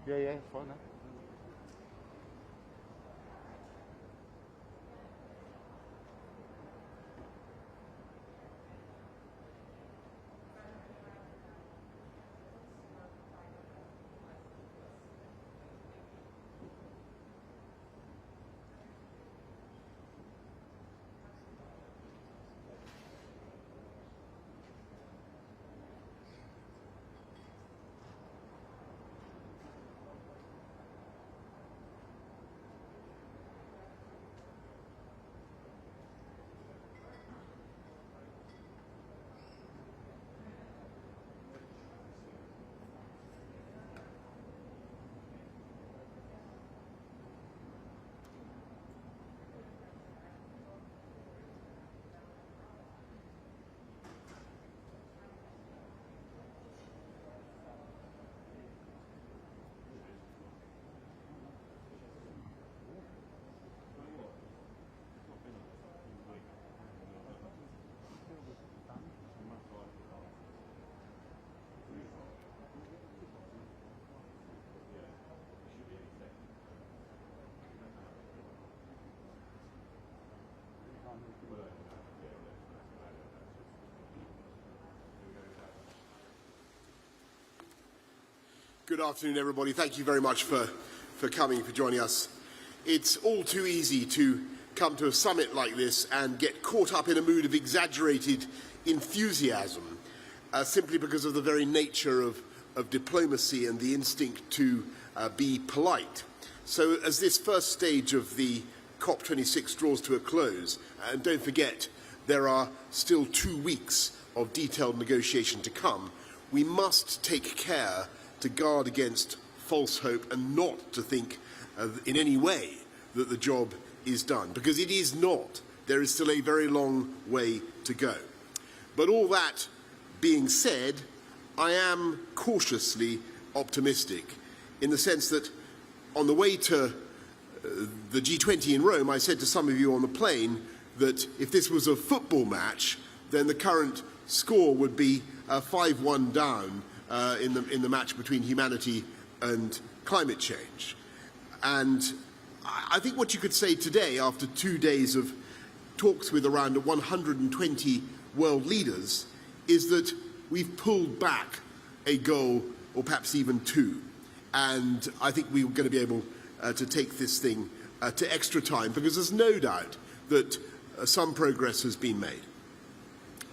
Yeah, fine. Good afternoon, everybody. Thank you very much for coming, for joining us. It's all too easy to come to a summit like this and get caught up in a mood of exaggerated enthusiasm simply because of the very nature of diplomacy and the instinct to be polite. So as this first stage of the COP26 draws to a close, and don't forget, there are still 2 weeks of detailed negotiation to come, we must take care to guard against false hope and not to think in any way that the job is done, because it is not. There is still a very long way to go. But all that being said, I am cautiously optimistic in the sense that on the way to the G20 in Rome, I said to some of you on the plane that if this was a football match, then the current score would be 5-1 down in the match between humanity and climate change. And I think what you could say today, after 2 days of talks with around 120 world leaders, is that we've pulled back a goal, or perhaps even 2. And I think we're going to be able to take this thing to extra time, because there's no doubt that some progress has been made.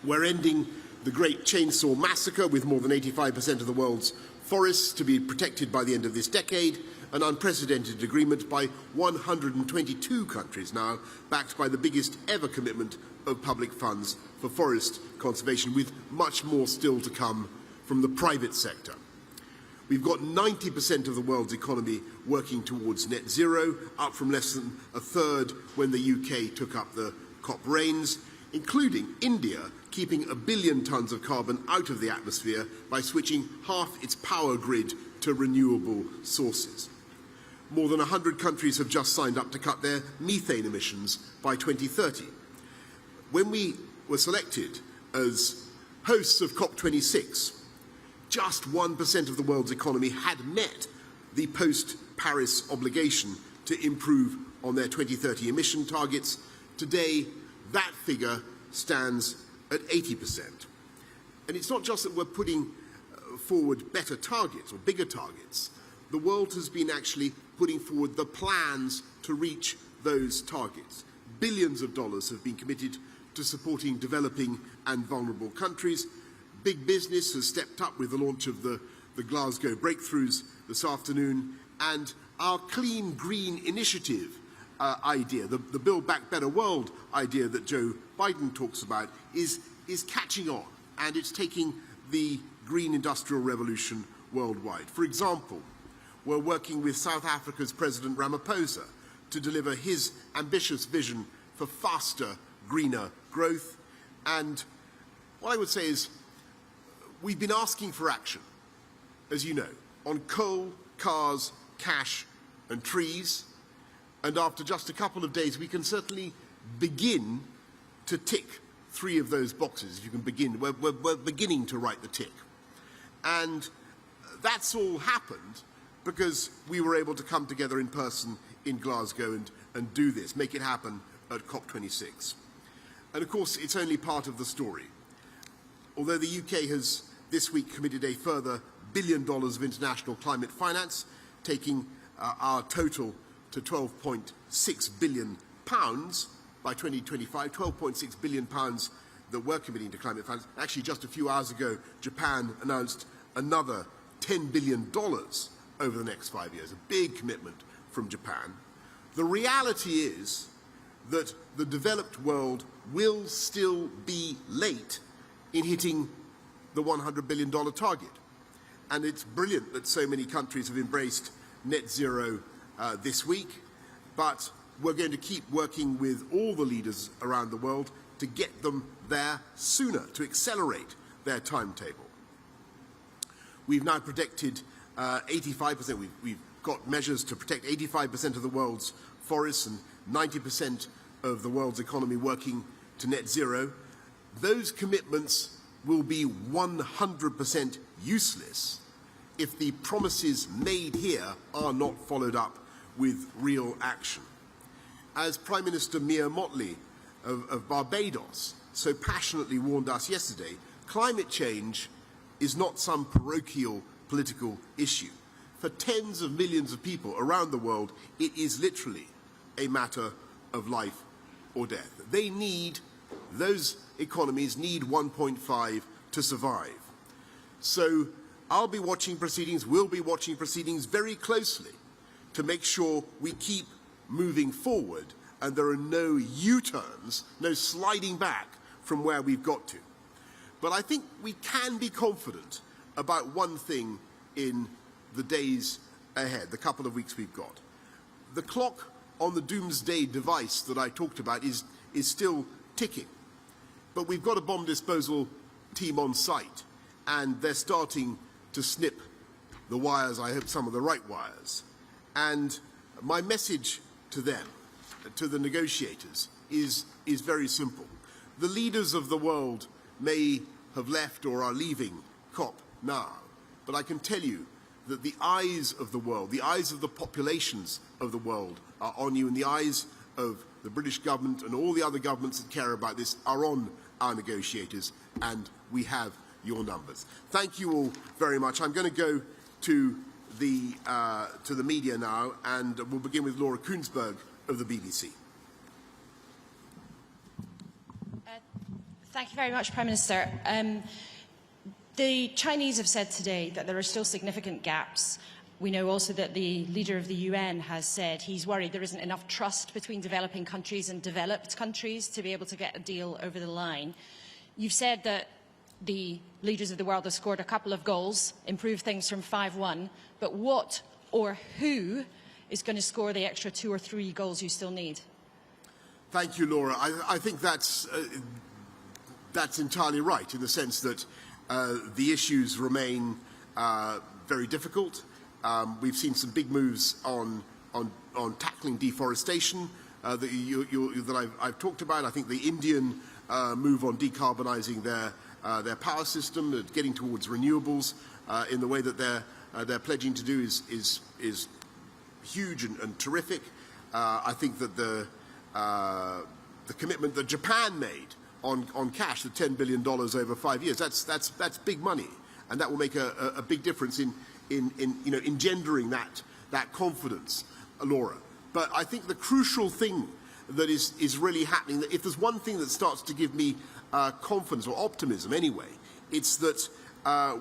We're ending the Great Chainsaw Massacre, with more than 85% of the world's forests to be protected by the end of this decade, an unprecedented agreement by 122 countries now, backed by the biggest ever commitment of public funds for forest conservation, with much more still to come from the private sector. We've got 90% of the world's economy working towards net zero, up from less than a third when the UK took up the COP reins, including India keeping 1 billion tonnes of carbon out of the atmosphere by switching half its power grid to renewable sources. More than 100 countries have just signed up to cut their methane emissions by 2030. When we were selected as hosts of COP26, just 1% of the world's economy had met the post-Paris obligation to improve on their 2030 emission targets. Today, that figure stands at 80%. And it's not just that we're putting forward better targets or bigger targets. The world has been actually putting forward the plans to reach those targets. Billions of dollars have been committed to supporting developing and vulnerable countries. Big business has stepped up with the launch of the Glasgow breakthroughs this afternoon, and our Clean Green Initiative idea, the Build Back Better World idea that Joe Biden talks about, is catching on, and it's taking the green industrial revolution worldwide. For example, we're working with South Africa's President Ramaphosa to deliver his ambitious vision for faster, greener growth. And what I would say is, we've been asking for action, as you know, on coal, cars, cash and trees. And after just a couple of days, we can certainly begin to tick 3 of those boxes. You can begin, we're beginning to write the tick. And that's all happened because we were able to come together in person in Glasgow and do this, make it happen at COP26. And of course, it's only part of the story. Although the UK has this week committed a further $1 billion of international climate finance, taking our total to £12.6 billion by 2025, £12.6 billion that we're committing to climate finance. Actually, just a few hours ago, Japan announced another $10 billion over the next 5 years, a big commitment from Japan. The reality is that the developed world will still be late in hitting the $100 billion target. And it's brilliant that so many countries have embraced net zero this week, but we're going to keep working with all the leaders around the world to get them there sooner, to accelerate their timetable. We've now protected 85%, we've got measures to protect 85% of the world's forests and 90% of the world's economy working to net zero. Those commitments will be 100% useless if the promises made here are not followed up with real action. As Prime Minister Mia Mottley of Barbados so passionately warned us yesterday, climate change is not some parochial political issue. For tens of millions of people around the world, it is literally a matter of life or death. Those economies need 1.5 to survive. So I'll be watching proceedings, we'll be watching proceedings very closely to make sure we keep moving forward and there are no U-turns, no sliding back from where we've got to. But I think we can be confident about one thing in the days ahead, the couple of weeks we've got. The clock on the doomsday device that I talked about is still ticking. But we've got a bomb disposal team on site, and they're starting to snip the wires, I hope some of the right wires. And my message to them, to the negotiators, is very simple. The leaders of the world may have left or are leaving COP now, but I can tell you that the eyes of the world, the eyes of the populations of the world are on you, and the eyes of the British government and all the other governments that care about this are on our negotiators, and we have your numbers. Thank you all very much. I'm going to go to the media now, and we'll begin with Laura Koonsberg of the BBC. Thank you very much, Prime Minister. The Chinese have said today that there are still significant gaps. We know also that the leader of the UN has said he's worried there isn't enough trust between developing countries and developed countries to be able to get a deal over the line. You've said that the leaders of the world have scored a couple of goals, improved things from 5-1, but what or who is going to score the extra 2 or 3 goals you still need? Thank you, Laura. I think that's entirely right, in the sense that the issues remain very difficult. We've seen some big moves on tackling deforestation that I've talked about. I think the Indian move on decarbonising their power system, getting towards renewables in the way that they're pledging to do is huge and terrific. I think that the commitment that Japan made on cash, the $10 billion over 5 years, that's big money, and that will make a big difference in engendering that confidence, Laura. But I think the crucial thing that is really happening, that if there's one thing that starts to give me confidence or optimism anyway, it's that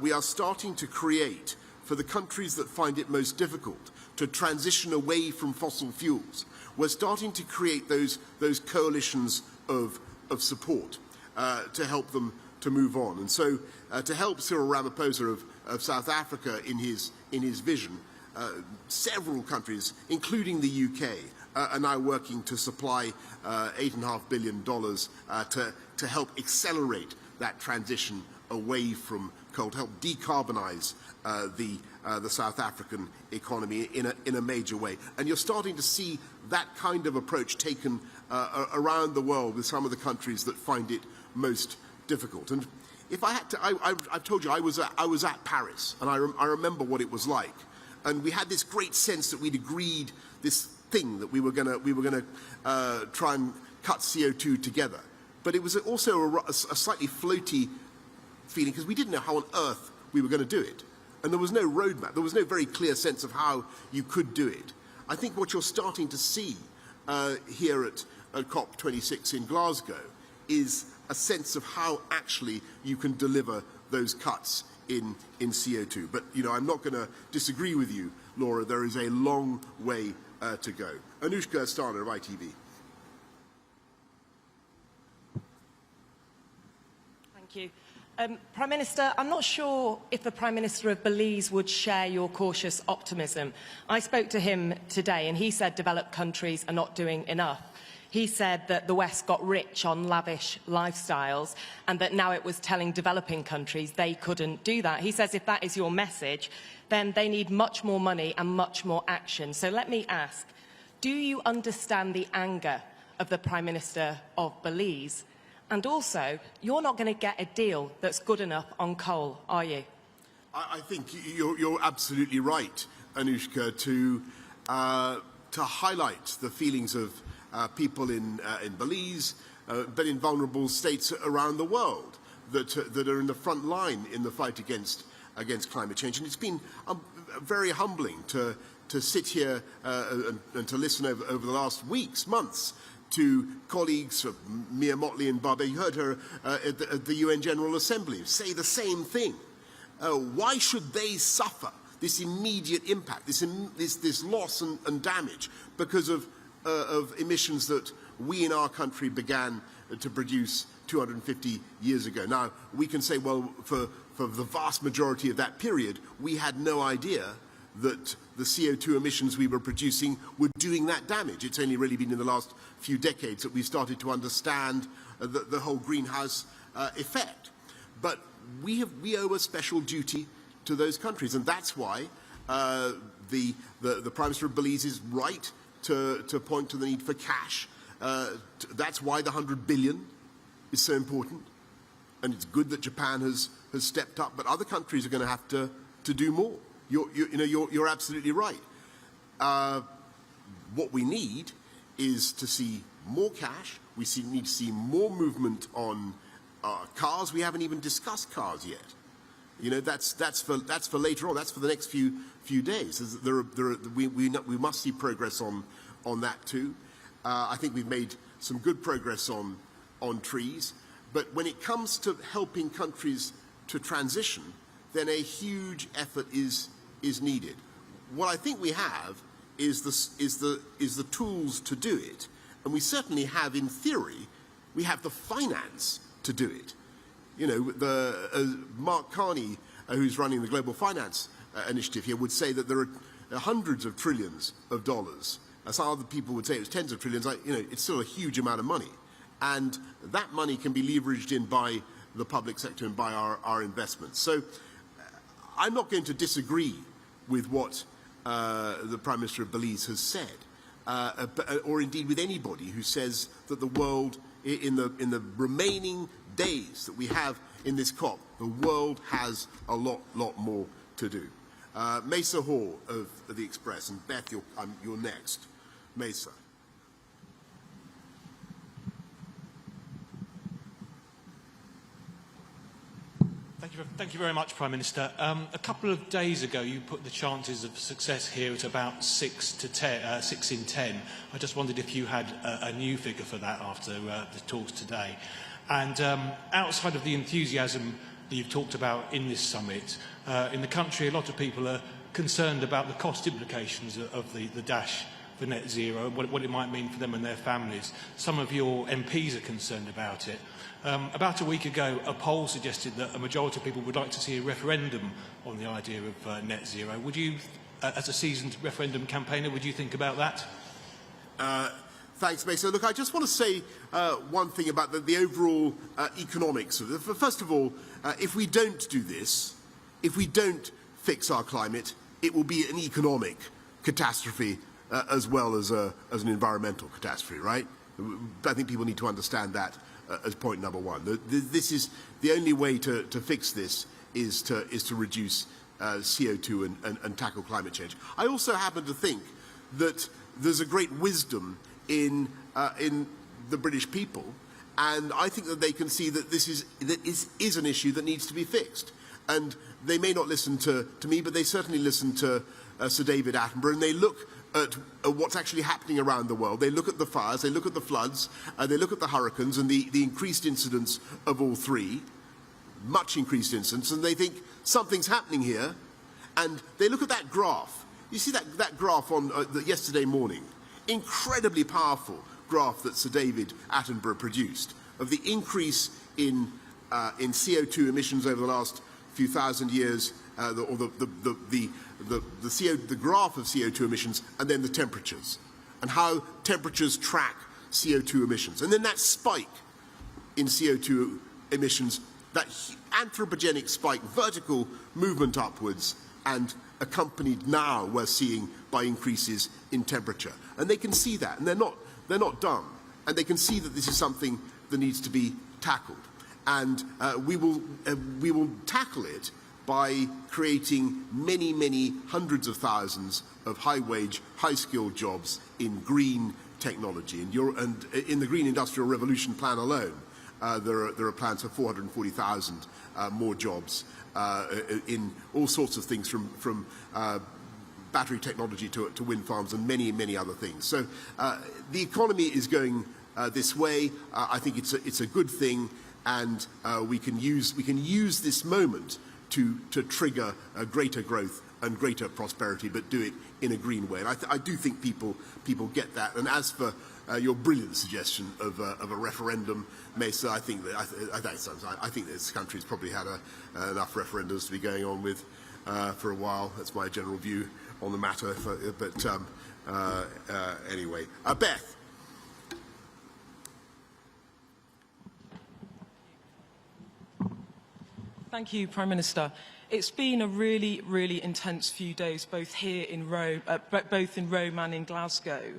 we are starting to create, for the countries that find it most difficult to transition away from fossil fuels, we're starting to create those coalitions of support to help them to move on. And so to help Cyril Ramaphosa of South Africa in his vision, several countries, including the UK, are now working to supply $8.5 billion to help accelerate that transition away from coal, to help decarbonise the South African economy in a major way. And you're starting to see that kind of approach taken around the world with some of the countries that find it most difficult. And if I had to, I've told you I was at Paris, and I remember what it was like And we had this great sense that we'd agreed this thing that we were going to try and cut CO2 together. But it was also a slightly floaty feeling because we didn't know how on earth we were going to do it. And there was no roadmap. There was no very clear sense of how you could do it. I think what you're starting to see here at COP26 in Glasgow is a sense of how actually you can deliver those cuts in CO2. But, you know, I'm not going to disagree with you, Laura. There is a long way to go. Anushka Astana of ITV. Thank you. Prime Minister, I'm not sure if the Prime Minister of Belize would share your cautious optimism. I spoke to him today and he said developed countries are not doing enough. He said that the West got rich on lavish lifestyles and that now it was telling developing countries they couldn't do that. He says if that is your message, then they need much more money and much more action. So let me ask, do you understand the anger of the Prime Minister of Belize? And also, you're not going to get a deal that's good enough on coal, are you? I think you're absolutely right, Anushka, to highlight the feelings of people in Belize, but in vulnerable states around the world that are in the front line in the fight against climate change. And it's been very humbling to sit here and to listen over the last weeks, months, to colleagues of Mia Motley and Barbe. You heard her at the UN General Assembly say the same thing. Why should they suffer this immediate impact, this loss and damage because of emissions that we in our country began to produce 250 years ago? Now, we can say, well, for the vast majority of that period, we had no idea that the CO2 emissions we were producing were doing that damage. It's only really been in the last few decades that we've started to understand the whole greenhouse effect. But we owe a special duty to those countries, and that's why the Prime Minister of Belize is right to point to the need for cash. That's why the 100 billion is so important, and it's good that Japan has stepped up, but other countries are going to have to do more. You're absolutely right. What we need is to see more cash. We need to see more movement on cars. We haven't even discussed cars yet. You know, that's for later on. That's for the next few days. We must see progress on that too. I think we've made some good progress on trees. But when it comes to helping countries to transition, then a huge effort is needed. What I think we have is the tools to do it, and we certainly have, in theory, we have the finance to do it. You know, Mark Carney, who's running the Global Finance Initiative here, would say that there are hundreds of trillions of dollars. Some other people would say it was tens of trillions. You know, it's still a huge amount of money, and that money can be leveraged in by the public sector and by our investments. So I'm not going to disagree with what the Prime Minister of Belize has said, or indeed with anybody who says that the world, in the remaining days that we have in this COP, the world has a lot more to do. Mesa Hall of The Express, and Beth, you're next. Mesa. Thank you very much, Prime Minister. A couple of days ago, you put the chances of success here at about 6 in 10. I just wondered if you had a new figure for that after the talks today. And outside of the enthusiasm that you've talked about in this summit, in the country, a lot of people are concerned about the cost implications of the dash for net zero, what it might mean for them and their families. Some of your MPs are concerned about it. About a week ago, a poll suggested that a majority of people would like to see a referendum on the idea of net zero. Would you, as a seasoned referendum campaigner, would you think about that? Thanks, Mesa. Look, I just want to say one thing about the overall economics of it. First of all, if we don't do this, if we don't fix our climate, it will be an economic catastrophe as well as an environmental catastrophe, right? I think people need to understand that as point number one. This is the only way to fix this is to reduce CO2 and tackle climate change. I also happen to think that there's a great wisdom in the British people, and I think that they can see that this is an issue that needs to be fixed. And they may not listen to me, but they certainly listen to Sir David Attenborough, and they look at what's actually happening around the world. They look at the fires, they look at the floods, they look at the hurricanes and the increased incidence of all three, much increased incidence, and they think something's happening here. And they look at that graph. You see that graph on yesterday morning? Incredibly powerful graph that Sir David Attenborough produced of the increase in CO2 emissions over the last few thousand years, the graph of CO2 emissions, and then the temperatures, and how temperatures track CO2 emissions. And then that spike in CO2 emissions, that anthropogenic spike, vertical movement upwards, and accompanied now, we're seeing, by increases in temperature. And they can see that, and they're not dumb, and they can see that this is something that needs to be tackled. And we will tackle it by creating many, many hundreds of thousands of high-wage, high-skilled jobs in green technology. And in the Green Industrial Revolution plan alone, there are plans for 440,000 more jobs in all sorts of things, from battery technology to wind farms and many, many other things. So the economy is going this way. I think it's a good thing, and we can use this moment to trigger greater growth and greater prosperity, but do it in a green way. And I do think people get that. And as for your brilliant suggestion of a referendum, Mesa, I think this country's probably had enough referendums to be going on with for a while. That's my general view on the matter. Anyway, Beth. Thank you, Prime Minister. It's been a really, really intense few days, both here in Rome, both in Rome and in Glasgow.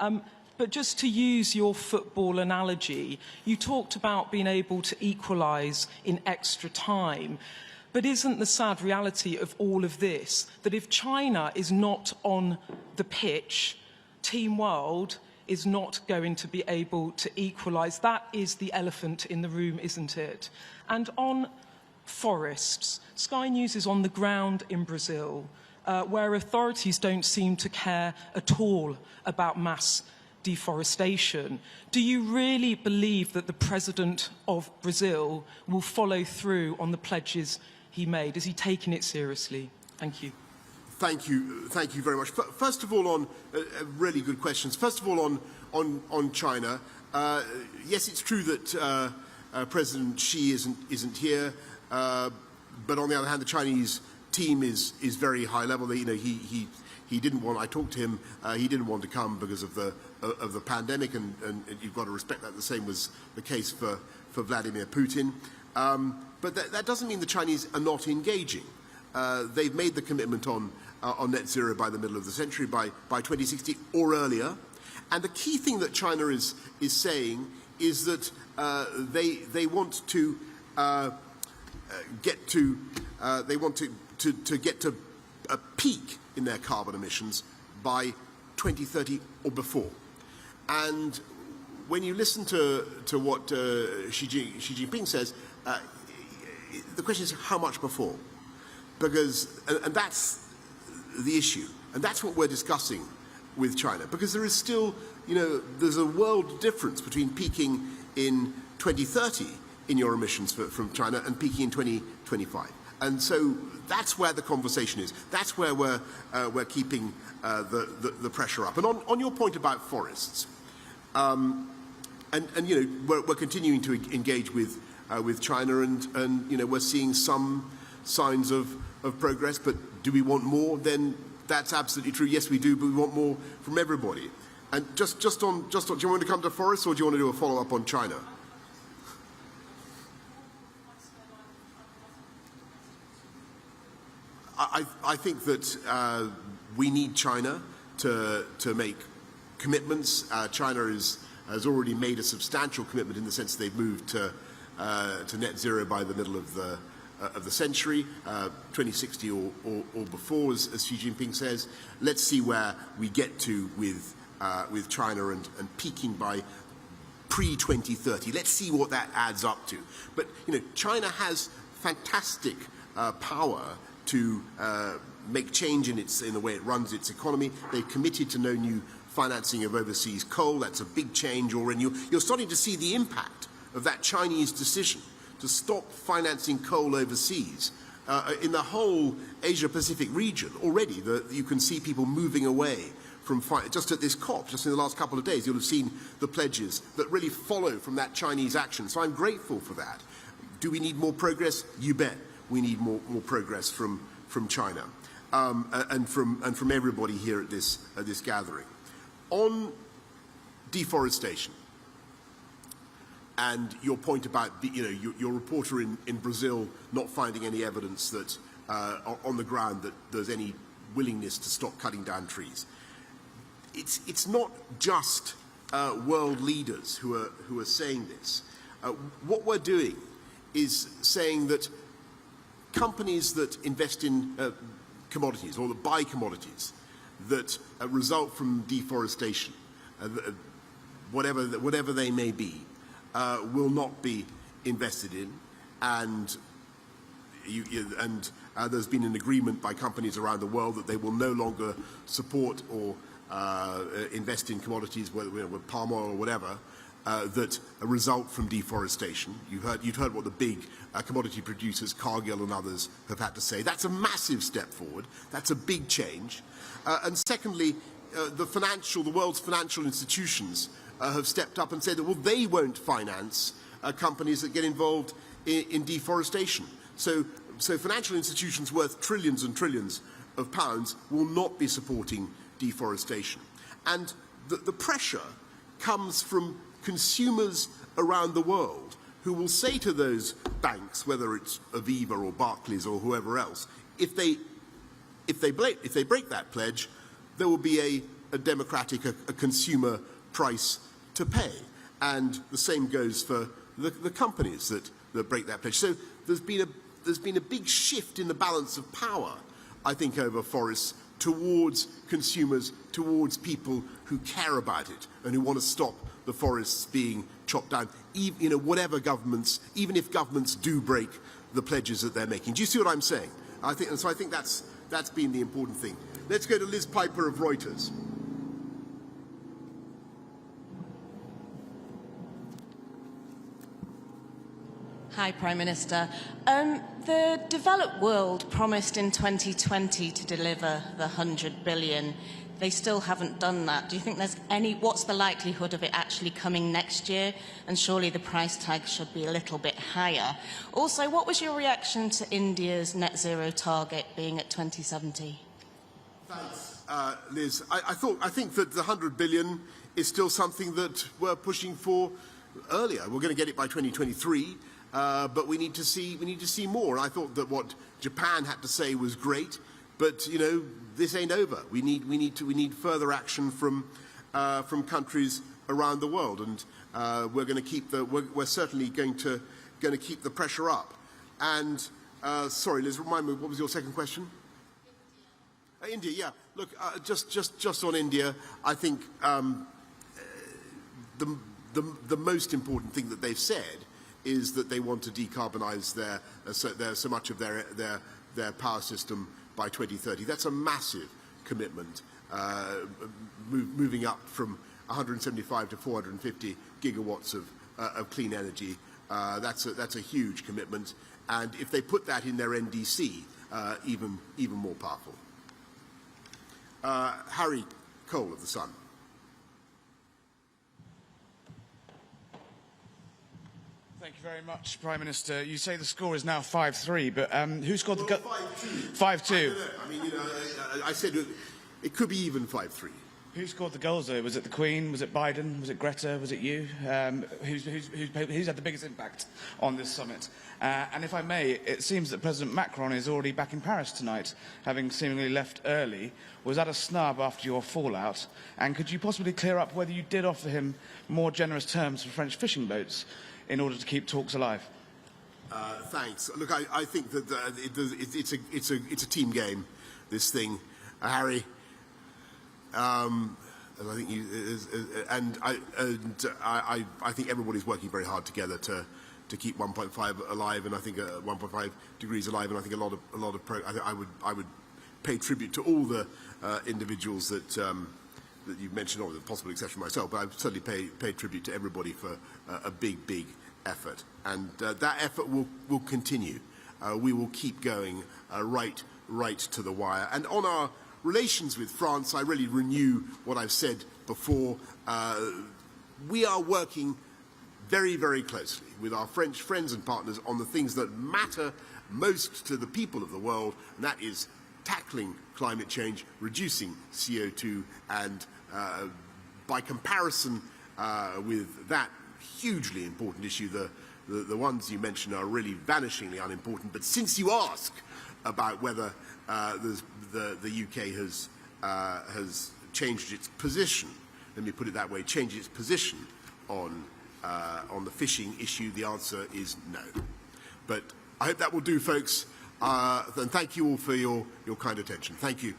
But just to use your football analogy, you talked about being able to equalise in extra time. But isn't the sad reality of all of this that if China is not on the pitch, Team World is not going to be able to equalise? That is the elephant in the room, isn't it? And on forests, Sky News is on the ground in Brazil, where authorities don't seem to care at all about mass deforestation. Do you really believe that the President of Brazil will follow through on the pledges he made? Is he taking it seriously? Thank you. Thank you very much. First of all, on really good questions. First of all, on China, yes, it's true that President Xi isn't here. But on the other hand, the Chinese team is very high level. He didn't want. I talked to him. He didn't want to come because of the pandemic, and you've got to respect that. The same was the case for Vladimir Putin. But that doesn't mean the Chinese are not engaging. They've made the commitment on net zero by the middle of the century, by 2060 or earlier. And the key thing that China is saying is that they want to. Get to a peak in their carbon emissions by 2030 or before. And when you listen to what Xi Jinping says, the question is how much before? Because and that's the issue, and that's what we're discussing with China. Because there is still, there's a world difference between peaking in 2030 in your emissions from China and peaking in 2025. And so that's where the conversation is. That's where we're keeping the pressure up. And on your point about forests, we're continuing to engage with China, and we're seeing some signs of progress. But do we want more? Then that's absolutely true. Yes, we do, but we want more from everybody. And just on, do you want to come to forests, or do you want to do a follow-up on China? I think that we need China to make commitments. China has already made a substantial commitment in the sense they've moved to net zero by the middle of of the century, 2060 or before, as Xi Jinping says. Let's see where we get to with China and peaking by pre-2030. Let's see what that adds up to. But China has fantastic power to make change in the way it runs its economy. They've committed to no new financing of overseas coal. That's a big change already. You're starting to see the impact of that Chinese decision to stop financing coal overseas. In the whole Asia-Pacific region already, you can see people moving away from, just at this COP, just in the last couple of days, you'll have seen the pledges that really follow from that Chinese action. So I'm grateful for that. Do we need more progress? You bet. We need more progress from China and from everybody here at this gathering. On deforestation, and your point about your reporter in Brazil not finding any evidence that on the ground that there's any willingness to stop cutting down trees. It's not just world leaders who are saying this. What we're doing is saying that companies that invest in commodities or that buy commodities that result from deforestation, whatever they may be, will not be invested in, and there's been an agreement by companies around the world that they will no longer support or invest in commodities, whether with palm oil or whatever, that result from deforestation. You've heard what the big commodity producers, Cargill and others, have had to say. That's a massive step forward. That's a big change. And secondly, the world's financial institutions have stepped up and said that, well, they won't finance companies that get involved in deforestation. So financial institutions worth trillions and trillions of pounds will not be supporting deforestation. And the pressure comes from consumers around the world who will say to those banks, whether it's Aviva or Barclays or whoever else, if they break that pledge, there will be a democratic, a consumer price to pay. And the same goes for the companies that break that pledge. So there's been a big shift in the balance of power, I think, over forests towards consumers, towards people who care about it and who want to stop the forests being chopped down, whatever governments, even if governments do break the pledges that they're making. Do you see what I'm saying? I think that's been the important thing. Let's go to Liz Piper of Reuters. Hi, Prime Minister. The developed world promised in 2020 to deliver the 100 billion. They still haven't done that. Do you think what's the likelihood of it actually coming next year? And surely the price tag should be a little bit higher. Also, what was your reaction to India's net zero target being at 2070? Thanks, Liz. I think that the 100 billion is still something that we're pushing for earlier. We're going to get it by 2023. But we need to see more. I thought that what Japan had to say was great, but this ain't over. We need further action from countries around the world, and we're certainly going to keep the pressure up. And sorry, Liz, remind me, what was your second question? India, yeah. Look, just on India, I think the most important thing that they've said is that they want to decarbonise so much of their power system by 2030. That's a massive commitment, moving up from 175 to 450 gigawatts of clean energy. That's a huge commitment, and if they put that in their NDC, even more powerful. Harry Cole of The Sun. Thank you very much, Prime Minister. You say the score is now 5-3, but who scored the goal? 5-2. 5-2. I mean, I said it could be even 5-3. Who scored the goals, though? Was it the Queen? Was it Biden? Was it Greta? Was it you? Who's had the biggest impact on this summit? And if I may, it seems that President Macron is already back in Paris tonight, having seemingly left early. Was that a snub after your fallout? And could you possibly clear up whether you did offer him more generous terms for French fishing boats in order to keep talks alive? Thanks. Look, I think that it's a team game, this thing, Harry. And I think I think everybody's working very hard together to keep 1.5 alive, and I think 1.5 degrees alive, and I think a lot of I would pay tribute to all the individuals that you've mentioned, or with the possible exception of myself, but I would certainly pay tribute to everybody for a big effort, and that effort will continue. We will keep going right to the wire. And on our relations with France, I really renew what I've said before. We are working very closely with our French friends and partners on the things that matter most to the people of the world, and that is tackling climate change, reducing CO2, and by comparison with that hugely important issue, the ones you mentioned are really vanishingly unimportant. But since you ask about whether the UK has changed its position, let me put it that way, changed its position on the fishing issue, the answer is no. But I hope that will do, folks. And thank you all for your kind attention. Thank you.